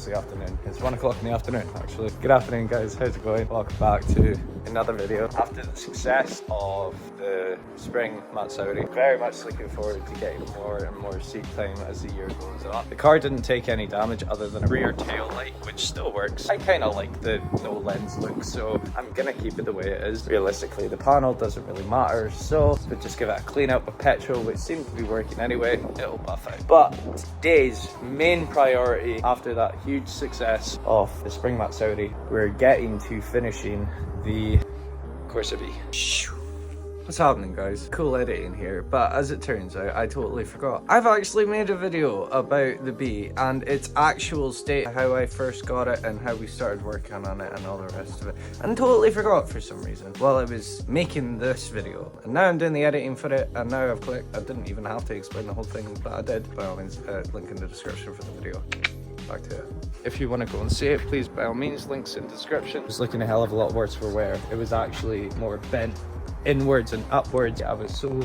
is the afternoon. It's 1 o'clock in the afternoon, actually. Good afternoon, guys. How's it going? Welcome back to another video. After the success of the spring Matsauri, very much looking forward to getting more and more seat time as the year goes on. The car didn't take any damage other than a rear tail light, which still works. I kind of like the no lens look, so I'm gonna keep it the way it is. Realistically, the panel doesn't really matter, so we'll just give it a clean up with petrol, which seems to be working anyway. It'll buff out. But today's main priority after that huge success of the spring Matsauri, we're getting to finishing the Corsa B. What's happening, guys? Cool editing here, but as it turns out, I totally forgot. I've actually made a video about the B and its actual state, how I first got it and how we started working on it and all the rest of it, and totally forgot for some reason while I was making this video. And now I'm doing the editing for it, and now I've clicked. I didn't even have to explain the whole thing, but I did. By all means, link in the description for the video. Back to it. If you want to go and see it, please, by all means, links in the description. It was looking a hell of a lot worse for wear. It was actually more bent inwards and upwards. I was so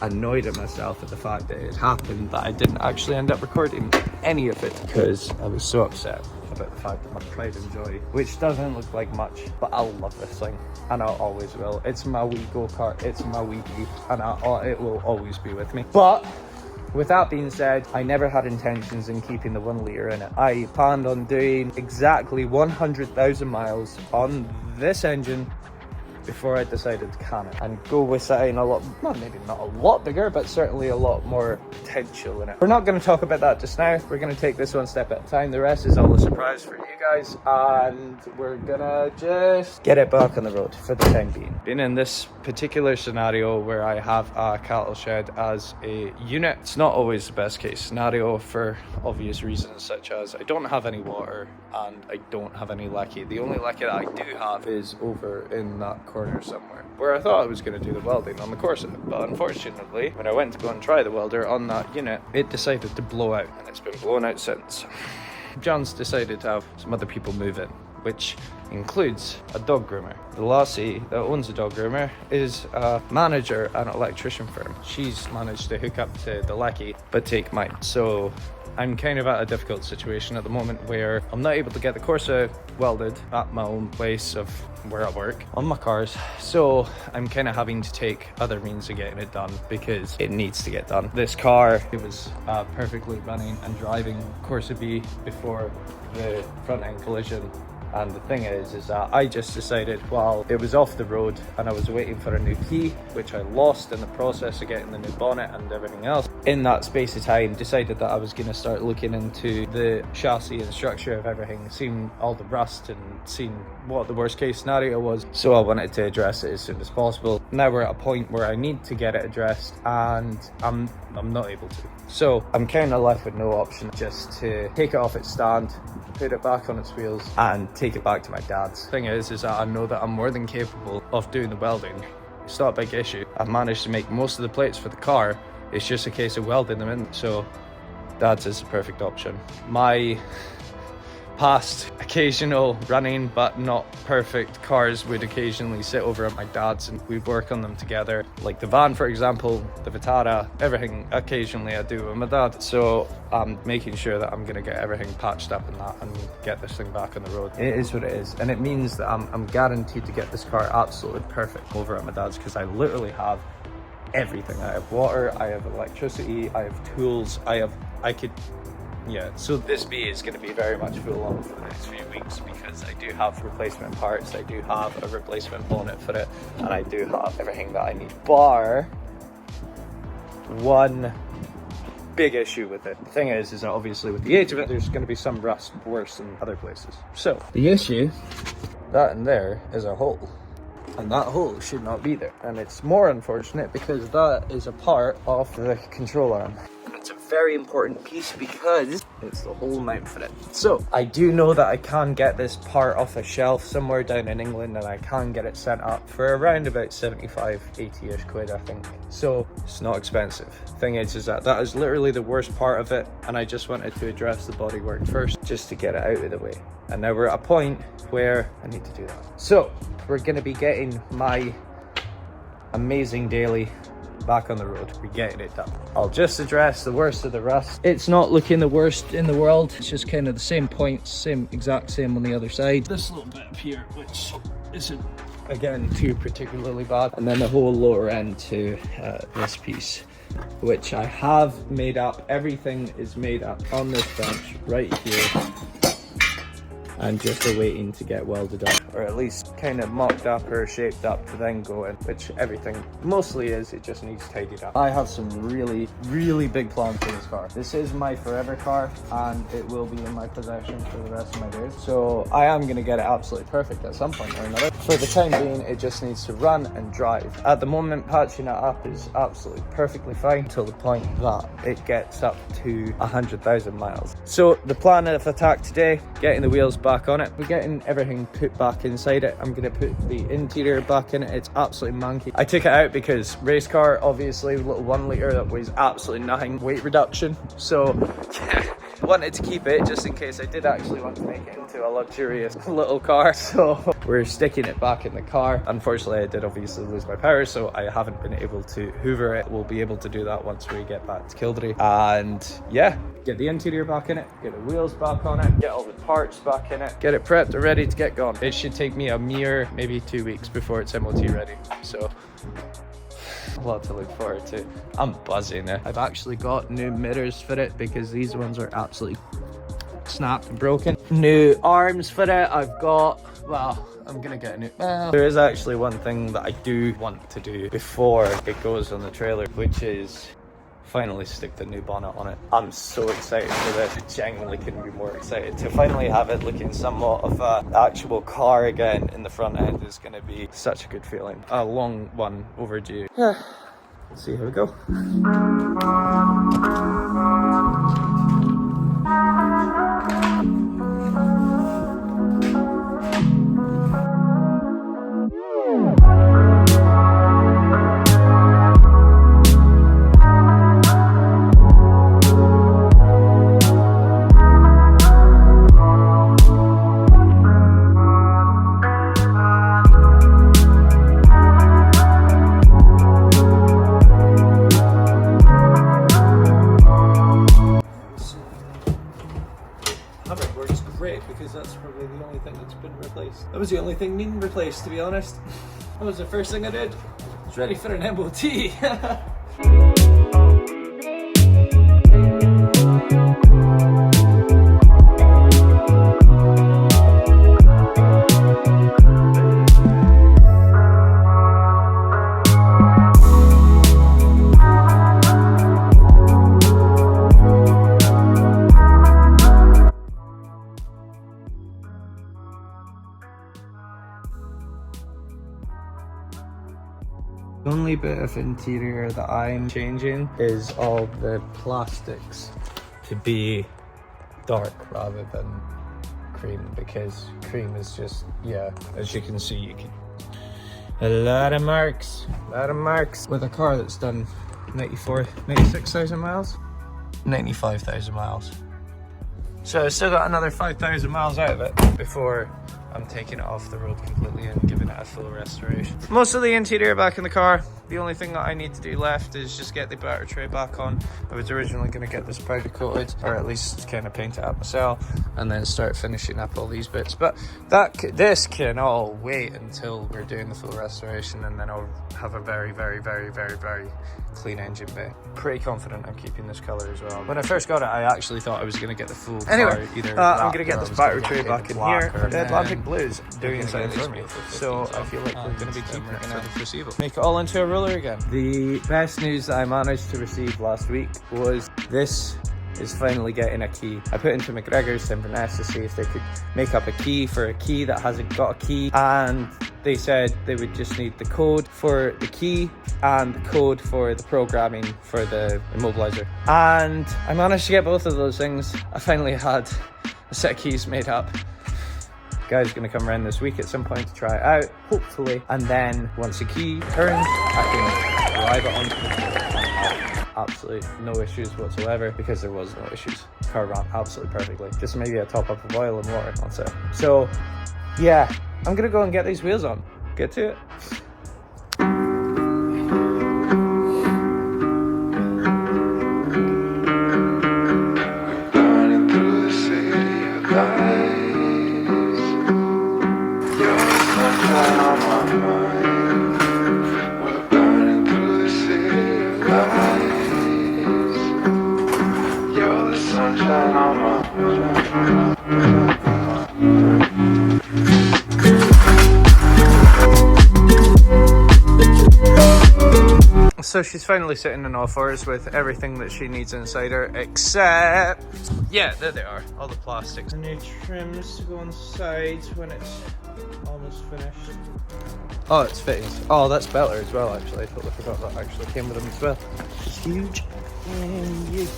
annoyed at myself at the fact that it happened that I didn't actually end up recording any of it because I was so upset about the fact that my pride and joy, which doesn't look like much, but I love this thing and I always will. It's my wee go-kart, it's my wee beef, and it will always be with me. But with that being said, I never had intentions in keeping the 1 litre in it. I planned on doing exactly 100,000 miles on this engine before I decided to can it and go with something a lot, well, maybe not a lot bigger, but certainly a lot more potential in it. We're not going to talk about that just now. We're going to take this one step at a time. The rest is all a surprise for you guys, and we're gonna just get it back on the road for the time being. Being in this particular scenario where I have a cattle shed as a unit, it's not always the best case scenario for obvious reasons, such as I don't have any water and I don't have any lecky. The only lecky that I do have is over in that corner somewhere where I thought I was going to do the welding on the Corsa, but unfortunately when I went to go and try the welder on that unit, it decided to blow out, and it's been blown out since. John's decided to have some other people move in, which includes a dog groomer. The lassie that owns a dog groomer is a manager at an electrician firm. She's managed to hook up to the lecky but take mine, so I'm kind of at a difficult situation at the moment where I'm not able to get the Corsa welded at my own place of where I work on my cars, so I'm kind of having to take other means of getting it done because it needs to get done. This car, it was perfectly running and driving Corsa B before the front end collision. And the thing is that I just decided while it was off the road and I was waiting for a new key, which I lost in the process of getting the new bonnet and everything else, in that space of time decided that I was going to start looking into the chassis and structure of everything, seeing all the rust and seeing what the worst case scenario was. So I wanted to address it as soon as possible. Now we're at a point where I need to get it addressed and I'm not able to. So I'm kind of left with no option, just to take it off its stand, put it back on its wheels and take it back to my dad's. Thing is that I know that I'm more than capable of doing the welding. It's not a big issue. I've managed to make most of the plates for the car. It's just a case of welding them in, so dad's is the perfect option. My past occasional running but not perfect cars would occasionally sit over at my dad's and we'd work on them together, like the van for example, the Vitara, everything occasionally I do with my dad. So I'm making sure that I'm going to get everything patched up in that and get this thing back on the road. It is what it is, and it means that I'm guaranteed to get this car absolutely perfect over at my dad's because I literally have everything. I have water, I have electricity, I have tools, yeah, so this B is going to be very much full on for the next few weeks because I do have replacement parts, I do have a replacement bonnet for it, and I do have everything that I need, bar one big issue with it. The thing is that obviously with the age of it, there's going to be some rust worse than other places. So the issue, that in there is a hole, and that hole should not be there, and it's more unfortunate because that is a part of the control arm. It's a very important piece because it's the whole mount for it. So I do know that I can get this part off a shelf somewhere down in England and I can get it sent up for around about 75, 80-ish quid, I think. So it's not expensive. Thing is that is literally the worst part of it, and I just wanted to address the bodywork first just to get it out of the way. And now we're at a point where I need to do that. So we're going to be getting my amazing daily back on the road. We're getting it done. I'll just address the worst of the rust. It's not looking the worst in the world. It's just kind of the same points, exact same on the other side. This little bit up here, which isn't, again, too particularly bad. And then the whole lower end to this piece, which I have made up. Everything is made up on this bench right here, and just awaiting to get welded up, or at least kind of mocked up or shaped up to then go in, which everything mostly is. It just needs tidied up. I have some really big plans for this car. This is my forever car, and it will be in my possession for the rest of my days. So I am going to get it absolutely perfect at some point or another. For the time being, it just needs to run and drive. At the moment, patching it up is absolutely perfectly fine until the point that it gets up to 100,000 miles. So the plan of attack today, getting the wheels back on it. We're getting everything put back inside it. I'm going to put the interior back in it. It's absolutely manky. I took it out because race car, obviously, little 1 litre that weighs absolutely nothing, weight reduction. So yeah, wanted to keep it just in case I did actually want to make it into a luxurious little car. So we're sticking it back in the car. Unfortunately, I did obviously lose my power, so I haven't been able to hoover it. We'll be able to do that once we get back to Kildare. And yeah, get the interior back in it, get the wheels back on it, get all the parts back in it, get it prepped and ready to get gone. It should take me a mere maybe 2 weeks before it's MOT ready. So a lot to look forward to. I'm buzzing now. I've actually got new mirrors for it because these ones are absolutely snapped and broken. New arms for it. I've got, well, I'm gonna get a new, there is actually one thing that I do want to do before it goes on the trailer, which is finally stick the new bonnet on it. I'm so excited for this. I genuinely couldn't be more excited. To finally have it looking somewhat of an actual car again in the front end is going to be such a good feeling. A long one overdue. Let's see how we go. Because that's probably the only thing that's been replaced. That was the only thing needing replaced, to be honest. That was the first thing I did. It's ready for an MOT. The only bit of interior that I'm changing is all the plastics to be dark rather than cream, because cream is just, yeah, as you can see, you can a lot of marks with a car that's done 96,000 miles, 95,000 miles. So I've still got another 5,000 miles out of it before I'm taking it off the road completely and giving it a full restoration. Most of the interior back in the car. The only thing that I need to do left is just get the battery tray back on. I was originally going to get this powder coated, or at least kind of paint it up myself, and then start finishing up all these bits. But this can all wait until we're doing the full restoration, and then I'll have a very clean engine bay. Pretty confident I'm keeping this color as well. When I first got it, I actually thought I was going to get the full car either. I'm going to get this battery tray back in here. The Atlantic Blues doing something for me, so I feel like we're going to be keeping it for the foreseeable. Make it all into a roller again. The best news that I managed to receive last week was this is finally getting a key. I put into McGregor's Inverness to see if they could make up a key for a key that hasn't got a key, and they said they would just need the code for the key and the code for the programming for the immobilizer. And I managed to get both of those things. I finally had a set of keys made up. Guy's gonna come around this week at some point to try it out, hopefully, and then once the key turns, I can drive it onto the road. Absolutely no issues whatsoever, because there was no issues. Car ran absolutely perfectly. Just maybe a top up of oil and water, that's it. So yeah, I'm gonna go and get these wheels on. Get to it. mind. We're burning through the city of lights. You're the sunshine on my So she's finally sitting in all fours with everything that she needs inside her, except, yeah, there they are, all the plastics. The new trims to go on the sides when it's almost finished. Oh, it's fittings. Oh, that's better as well, actually. I totally forgot that actually came with them as well. It's huge. And you.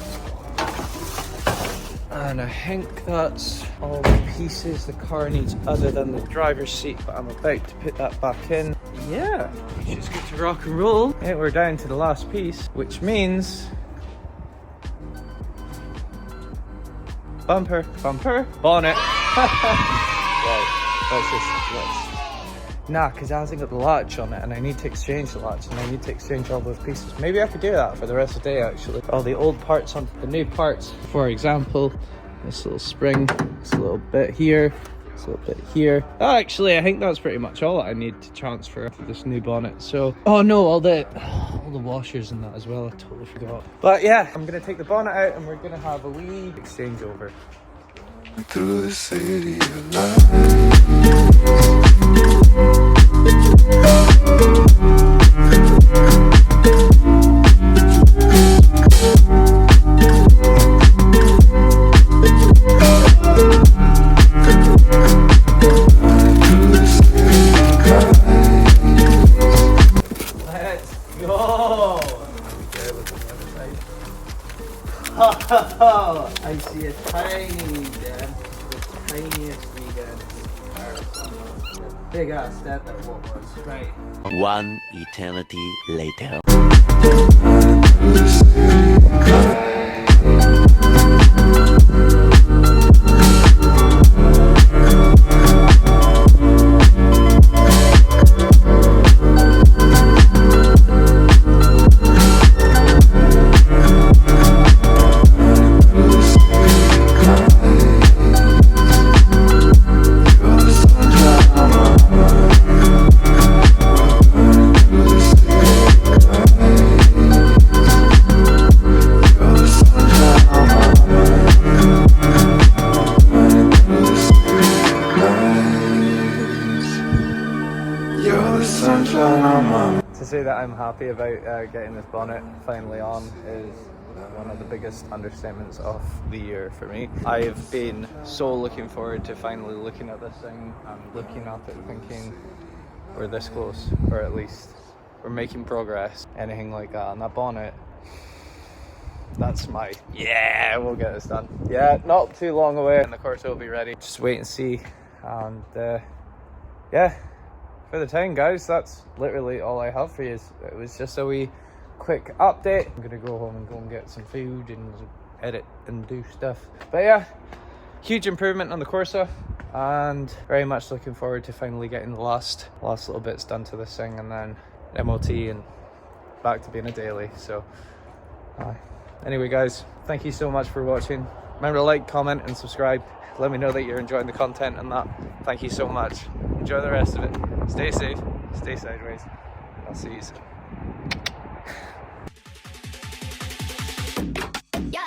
And I think that's all the pieces the car needs other than the driver's seat, but I'm about to put that back in. Yeah, she's good to rock and roll. Yeah, we're down to the last piece, which means bumper, bonnet. Right, nah, because it hasn't got the latch on it, and I need to exchange the latch, and I need to exchange all those pieces. Maybe I could do that for the rest of the day, actually. All the old parts on the new parts. For example, this little spring, this little bit here, this little bit here. Oh, actually, I think that's pretty much all that I need to transfer to this new bonnet. So, oh no, all the washers and that as well. I totally forgot. But yeah, I'm gonna take the bonnet out, and we're gonna have a wee exchange over. through the city of lights. Oh, I see a tiny dent, the tiniest wee dent. Big ass dent that what was, right. One eternity later. To say that I'm happy about getting this bonnet finally on is one of the biggest understatements of the year for me. I've been so looking forward to finally looking at this thing and looking at it thinking we're this close, or at least we're making progress, anything like that. And that bonnet, that's my, yeah, we'll get this done. Yeah, not too long away and the Corsa will be ready. Just wait and see. And yeah, for the time, guys, that's literally all I have for you. It was just a wee quick update. I'm gonna go home and go and get some food and edit and do stuff. But yeah, huge improvement on the Corsa, and very much looking forward to finally getting the last little bits done to this thing, and then MOT and back to being a daily. So anyway, guys, thank you so much for watching. Remember to like, comment and subscribe. Let me know that you're enjoying the content and that. Thank you so much. Enjoy the rest of it. Stay safe, stay sideways. I'll see you soon. Yeah.